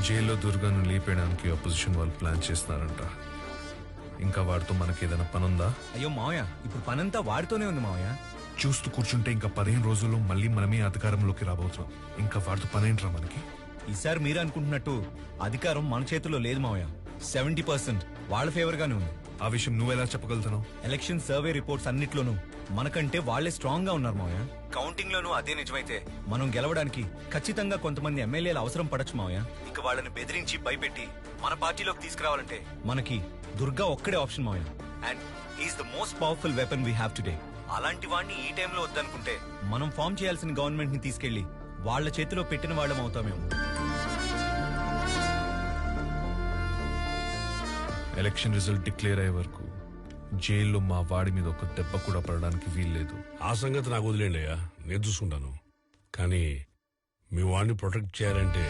జైల్లో దుర్గాను లేపేయడానికి అపోజిషన్ వాళ్ళు ప్లాన్ చేస్తున్నారంట. ఇంకా వాడితో మనకి ఏదైనా పనుందా? అయ్యో మావయ్య, ఇప్పుడు పనంతా వాడితోనే ఉంది మావయ్య. చూస్తూ కూర్చుంటే ఇంకా 15 రోజుల్లో మళ్ళీ మనమే అధికారంలోకి రాబోతున్నాం. ఇంకా వాడితో పనేంట్రా మనకి? ఈసారి మీరు అనుకుంటున్నట్టు అధికారం మన చేతుల్లో లేదు మావయ్య. 70% వాళ్ళ ఫేవర్ గానే ఉంది. ఆ విషయం నువ్వెలా చెప్పగలుగుతున్నావు? ఎలక్షన్ సర్వే రిపోర్ట్స్ అన్నిట్లోనూ మనకంటే వాళ్లే స్ట్రాంగ్ గా ఉన్నారు మావయ్య. కౌంటింగ్ లోనూ అదే నిజమైతే మనం గెలవడానికి ఖచ్చితంగా కొంతమంది ఎమ్మెల్యేలు అవసరం పడచ్చు మావయ్య. ఇక వాళ్ళని బెదిరించి భయపెట్టి మన పార్టీలోకి తీసుకురావాలంటే మనకి దుర్గా ఒక్కడే ఆప్షన్ మావయ్య. And he is the most powerful weapon we have today. అలాంటి వాడిని ఈ టైంలో వద్దనుకుంటే మనం ఫామ్ చేయాల్సిన గవర్నమెంట్ ని తీసుకెళ్లి వాళ్ళ చేతిలో పెట్టిన వాళ్ళం అవుతామేమో. ఎలక్షన్ రిజల్ట్ డిక్లేర్ అయ్యే వరకు జైల్లో మా వాడి మీద ఒక దెబ్బ కూడా పడడానికి వీల్లేదు. ఆ సంగతి నాకు వదిలేండి అయ్యా, నేను చూసుకుంటాను. కానీ మీ వాడిని ప్రొటెక్ట్ చేయాలంటే